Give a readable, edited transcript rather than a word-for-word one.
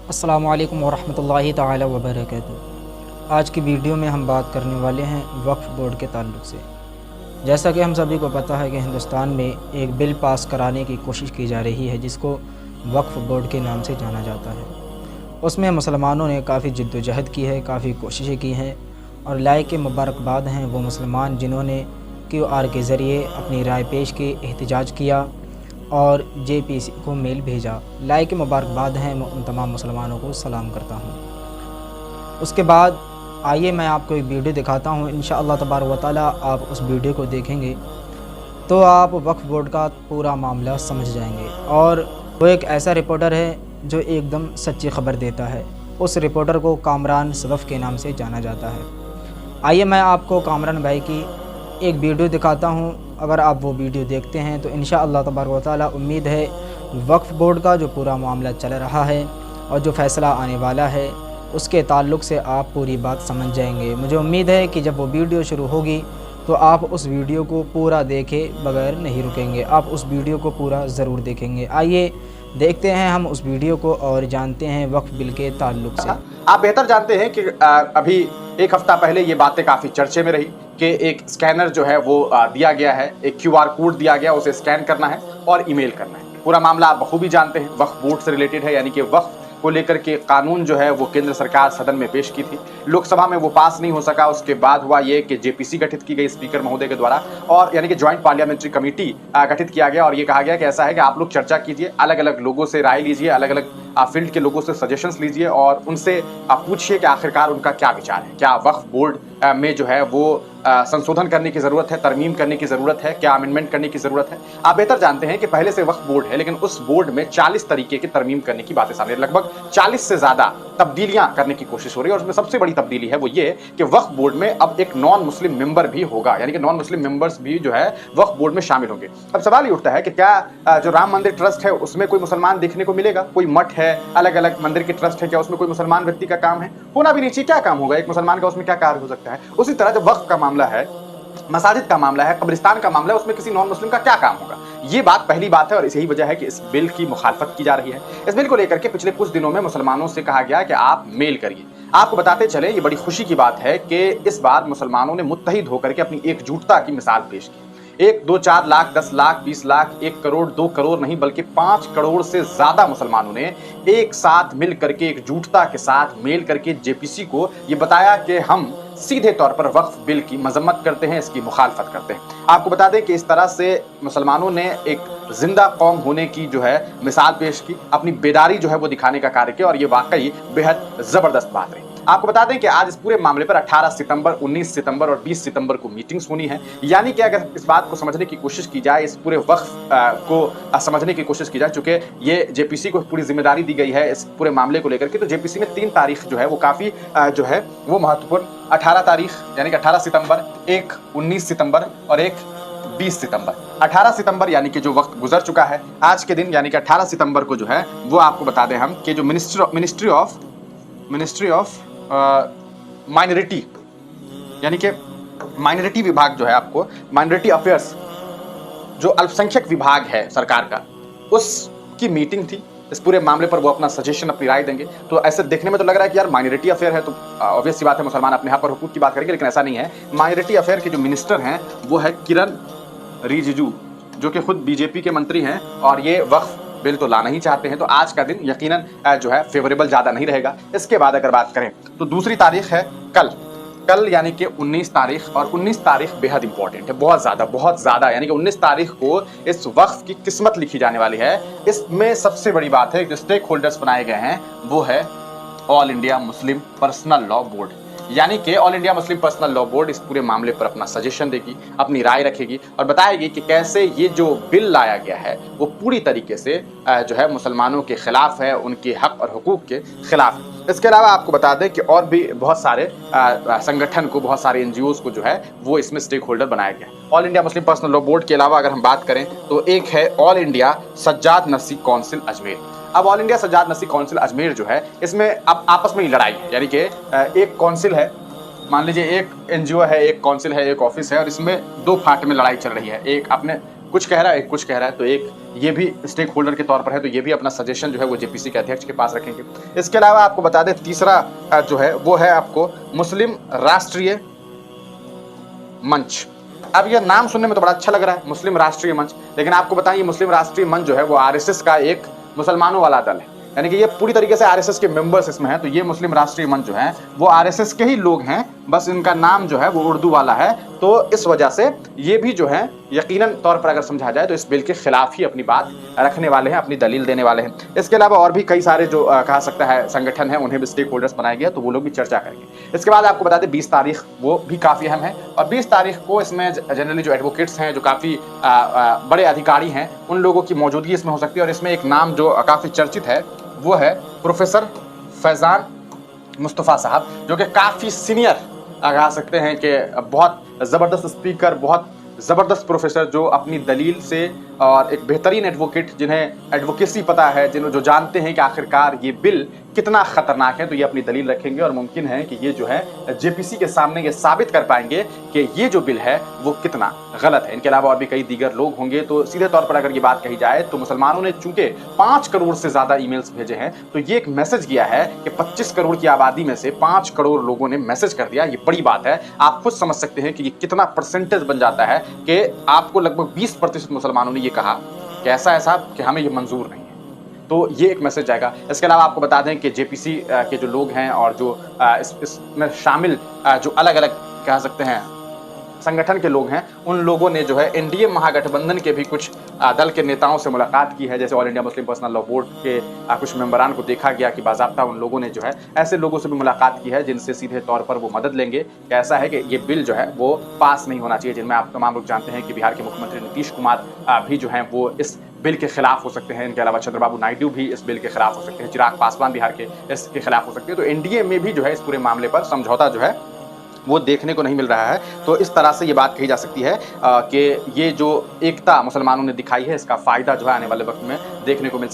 अस्सलामु अलैकुम वरहमतुल्लाहि ताला वबरकातुहू। आज की वीडियो में हम बात करने वाले हैं वक्फ़ बोर्ड के ताल्लुक़ से। जैसा कि हम सभी को पता है कि हिंदुस्तान में एक बिल पास कराने की कोशिश की जा रही है जिसको वक्फ़ बोर्ड के नाम से जाना जाता है। उसमें मुसलमानों ने काफ़ी जद्दोजहद की है, काफ़ी कोशिशें की हैं और लायक मुबारकबाद हैं वो मुसलमान जिन्होंने QR के ज़रिए अपनी राय पेश की, एहतजाज किया और JPC को मेल भेजा। लायक मुबारकबाद हैं, मैं उन तमाम मुसलमानों को सलाम करता हूँ। उसके बाद आइए मैं आपको एक वीडियो दिखाता हूँ। इंशाअल्लाह तबारक व तआला आप उस वीडियो को देखेंगे तो आप वक्फ़ बोर्ड का पूरा मामला समझ जाएंगे। और वो एक ऐसा रिपोर्टर है जो एकदम सच्ची ख़बर देता है। उस रिपोर्टर को कामरान सदफ़ के नाम से जाना जाता है। आइए मैं आपको कामरान भाई की एक वीडियो दिखाता हूँ। अगर आप वो वीडियो देखते हैं तो इंशाअल्लाह तबारक व तआला उम्मीद है वक्फ़ बोर्ड का जो पूरा मामला चल रहा है और जो फ़ैसला आने वाला है उसके ताल्लुक़ से आप पूरी बात समझ जाएंगे। मुझे उम्मीद है कि जब वो वीडियो शुरू होगी तो आप उस वीडियो को पूरा देखे बगैर नहीं रुकेंगे, आप उस वीडियो को पूरा ज़रूर देखेंगे। आइए देखते हैं हम उस वीडियो को और जानते हैं वक्फ़ बिल के ताल्लुक़ से। आप बेहतर जानते हैं कि अभी एक हफ्ता पहले ये बातें काफ़ी चर्चे में रही कि एक स्कैनर जो है वो दिया गया है, एक QR कोड दिया गया, उसे स्कैन करना है और ईमेल करना है। पूरा मामला आप बखूबी जानते हैं, वक्फ़ बोर्ड से रिलेटेड है, यानी कि वक्फ़ को लेकर के कानून जो है वो केंद्र सरकार सदन में पेश की थी, लोकसभा में वो पास नहीं हो सका। उसके बाद हुआ ये कि JPC गठित की गई स्पीकर महोदय के द्वारा और यानी कि ज्वाइंट पार्लियामेंट्री कमेटी गठित किया गया और ये कहा गया कि ऐसा है कि आप लोग चर्चा कीजिए, अलग अलग लोगों से राय लीजिए, अलग अलग फील्ड के लोगों से सजेशंस लीजिए और उनसे पूछिए कि आखिरकार उनका क्या विचार है, क्या वक्फ़ बोर्ड में जो है वो संशोधन करने की ज़रूरत है, तरमीम करने की ज़रूरत है, क्या अमेंडमेंट करने की ज़रूरत है। आप बेहतर जानते हैं कि पहले से वक्फ़ बोर्ड है लेकिन उस बोर्ड में 40 तरीके की तरमीम करने की बातें सामने, लगभग 40 से ज़्यादा तब्दीलियां करने की कोशिश हो रही है और उसमें सबसे बड़ी तब्दीली है वो ये कि वक्फ़ बोर्ड में अब एक नॉन मुस्लिम मेंबर भी होगा, यानी कि नॉन मुस्लिम मेंबर्स भी जो है वक्फ़ बोर्ड में शामिल होंगे। अब सवाल ये उठता है कि क्या जो राम मंदिर ट्रस्ट है उसमें कोई मुसलमान देखने को मिलेगा? कोई मठ है, अलग अलग मंदिर के ट्रस्ट है, क्या उसमें कोई मुसलमान व्यक्ति का काम है? होना भी नहीं चाहिए। क्या काम होगा एक मुसलमान का, उसमें क्या कार्य हो सकता है? उसी तरह जब वक्फ़ का मामला है, मसाजिद का मामला है, कब्रिस्तान का मामला है, उसमें किसी नॉन मुस्लिम का क्या काम होगा? ये बात पहली बात है और यही वजह है कि इस बिल की मुखालफत की जा रही है। इस बिल को लेकर के पिछले कुछ दिनों में मुसलमानों से कहा गया कि आप मेल करिए। आपको बताते चले, ये बड़ी खुशी की बात है कि इस बार मुसलमानों ने मुत्तहिद होकर के अपनी एकजुटता की मिसाल पेश की। 1, 2, 4 लाख, 10 लाख, 20 लाख, 1 करोड़, 2 करोड़ नहीं बल्कि 5 करोड़ से ज्यादा मुसलमानों ने एक साथ मिल करके एकजुटता के साथ मेल करके JPC को ये बताया कि हम सीधे तौर पर वक्फ बिल की मजम्मत करते हैं, इसकी मुखालफत करते हैं। आपको बता दें कि इस तरह से मुसलमानों ने एक जिंदा कौम होने की जो है मिसाल पेश की, अपनी बेदारी जो है वो दिखाने का कार्य किया और ये वाकई बेहद जबरदस्त बात रही। आपको बता दें कि आज इस पूरे मामले पर 18 सितंबर, 19 सितंबर और 20 सितंबर को मीटिंग्स होनी है। यानी कि अगर इस बात को समझने की कोशिश की जाए, इस पूरे वक्फ को समझने की कोशिश की जाए, चूंकि ये JPC को पूरी जिम्मेदारी दी गई है इस पूरे मामले को लेकर के, तो JPC में 3 तारीख जो है वो काफी जो है वो महत्वपूर्ण, 18 तारीख यानी कि 18 सितंबर, एक 19 सितंबर और एक 20 सितंबर। 18 सितंबर यानी कि जो वक्त गुजर चुका है, आज के दिन यानी कि 18 सितंबर को जो है वो आपको बता दें हम कि जो मिनिस्ट्री ऑफ माइनॉरिटी यानी कि माइनॉरिटी विभाग जो है, आपको माइनॉरिटी अफेयर्स जो अल्पसंख्यक विभाग है सरकार का, उसकी मीटिंग थी। इस पूरे मामले पर वो अपना सजेशन, अपनी राय देंगे। तो ऐसे देखने में तो लग रहा है कि यार माइनॉरिटी अफेयर है तो ऑब्वियस सी बात है मुसलमान अपने यहाँ पर हुकूक की बात करेंगे, लेकिन ऐसा नहीं है। माइनॉरिटी अफेयर के जो मिनिस्टर हैं वो है किरण रिजिजू, जो कि खुद BJP के मंत्री हैं और ये वक्फ बिल तो लाना ही चाहते हैं। तो आज का दिन यकीनन जो है फेवरेबल ज़्यादा नहीं रहेगा। इसके बाद अगर बात करें तो दूसरी तारीख है कल यानी कि 19 तारीख, और 19 तारीख बेहद इंपॉर्टेंट है, बहुत ज़्यादा यानी कि 19 तारीख को इस वक्फ की किस्मत लिखी जाने वाली है। इसमें सबसे बड़ी बात है जो स्टेक होल्डर्स बनाए गए हैं वो है all India Muslim personal law board, यानी कि all India Muslim personal law board इस पूरे मामले पर अपना सजेशन देगी, अपनी राय रखेगी और बताएगी कि कैसे ये जो बिल लाया गया है वो पूरी तरीके से जो है मुसलमानों के खिलाफ है, उनके हक और हुकूक के खिलाफ है। इसके अलावा आपको बता दें कि और भी बहुत सारे संगठन को, बहुत सारे NGOs को जो है वो इसमें स्टेक होल्डर बनाया गया है। All India Muslim personal law board के अलावा अगर हम बात करें तो एक है ऑल इंडिया सज्जाद नसी काउंसिल अजमेर। अब ऑल इंडिया सज्जाद नसी काउंसिल अजमेर जो है, इसमें अब आपस में ही लड़ाई है, यानी कि एक काउंसिल है, मान लीजिए एक NGO है, एक काउंसिल है, एक ऑफिस है और इसमें 2 फाट में लड़ाई चल रही है। एक अपने कुछ कह रहा है, कुछ कह रहा है, तो एक ये भी स्टेक होल्डर के तौर पर है, तो ये भी अपना सजेशन जो है वो जेपीसी के अध्यक्ष के पास रखेंगे। इसके अलावा आपको बता दें तीसरा जो है वो है आपको मुस्लिम राष्ट्रीय मंच। अब ये नाम सुनने में तो बड़ा अच्छा लग रहा है, मुस्लिम राष्ट्रीय मंच, लेकिन आपको बताएं ये मुस्लिम राष्ट्रीय मंच जो है वो आरएसएस का एक मुसलमानों वाला दल है, यानी कि ये पूरी तरीके से आरएसएस के मेंबर्स इसमें हैं। तो ये मुस्लिम राष्ट्रीय मंच जो है वो आरएसएस के ही लोग हैं, बस इनका नाम जो है वो उर्दू वाला है। तो इस वजह से ये भी जो है यकीनन तौर पर अगर समझा जाए तो इस बिल के खिलाफ ही अपनी बात रखने वाले हैं, अपनी दलील देने वाले हैं। इसके अलावा और भी कई सारे जो कहा सकता है संगठन है, उन्हें भी स्टेक होल्डर्स बनाया गया, तो वो लोग भी चर्चा करेंगे। इसके बाद आपको बता दें 20 तारीख वो भी काफ़ी अहम है, और 20 तारीख को इसमें जनरली जो एडवोकेट्स हैं, जो काफ़ी बड़े अधिकारी हैं, उन लोगों की मौजूदगी इसमें हो सकती है। और इसमें एक नाम जो काफ़ी चर्चित है वो है प्रोफेसर फैज़ान मुस्तफ़ा साहब, जो कि काफ़ी सीनियर कहा सकते हैं कि बहुत ज़बरदस्त स्पीकर, बहुत ज़बरदस्त प्रोफेसर, जो अपनी दलील से और एक बेहतरीन एडवोकेट, जिन्हें एडवोकेसी पता है, जो जानते हैं कि आखिरकार ये बिल कितना ख़तरनाक है, तो ये अपनी दलील रखेंगे और मुमकिन है कि ये जो है जेपीसी के सामने ये साबित कर पाएंगे कि ये जो बिल है वो कितना गलत है। इनके अलावा और भी कई दीगर लोग होंगे। तो सीधे तौर पर अगर ये बात कही जाए तो मुसलमानों ने चूंकि 5 करोड़ से ज़्यादा ईमेल्स भेजे हैं, तो ये एक मैसेज गया है कि 25 करोड़ की आबादी में से 5 करोड़ लोगों ने मैसेज कर दिया। ये बड़ी बात है, आप खुद समझ सकते हैं कि ये कितना परसेंटेज बन जाता है कि आपको लगभग 20% मुसलमानों ने ये कहा कि ऐसा है साहब कि हमें ये मंजूर नहीं है। तो ये एक मैसेज जाएगा। इसके अलावा आपको बता दें कि जेपीसी के जो लोग हैं और जो इसमें शामिल जो अलग अलग कह सकते हैं संगठन के लोग हैं, उन लोगों ने जो है एनडीए महागठबंधन के भी कुछ दल के नेताओं से मुलाकात की है। जैसे all India Muslim personal law board के कुछ मेंबरान को देखा गया कि बाज़ाब्ता उन लोगों ने जो है ऐसे लोगों से भी मुलाकात की है जिनसे सीधे तौर पर वो मदद लेंगे। ऐसा है कि ये बिल जो है वो पास नहीं होना चाहिए, जिनमें आप तमाम लोग जानते हैं कि बिहार के मुख्यमंत्री नीतीश कुमार भी जो हैं वो इस बिल के खिलाफ हो सकते हैं। इनके अलावा चंद्रबाबू नायडू भी इस बिल के खिलाफ हो सकते हैं, चिराग पासवान बिहार के इसके खिलाफ हो सकते हैं। तो एनडीए में भी जो है इस पूरे मामले पर समझौता जो है वो देखने को नहीं मिल रहा है। तो इस तरह से ये बात कही जा सकती है कि ये जो एकता मुसलमानों ने दिखाई है, इसका फ़ायदा जो है आने वाले वक्त में देखने को मिल सकता है।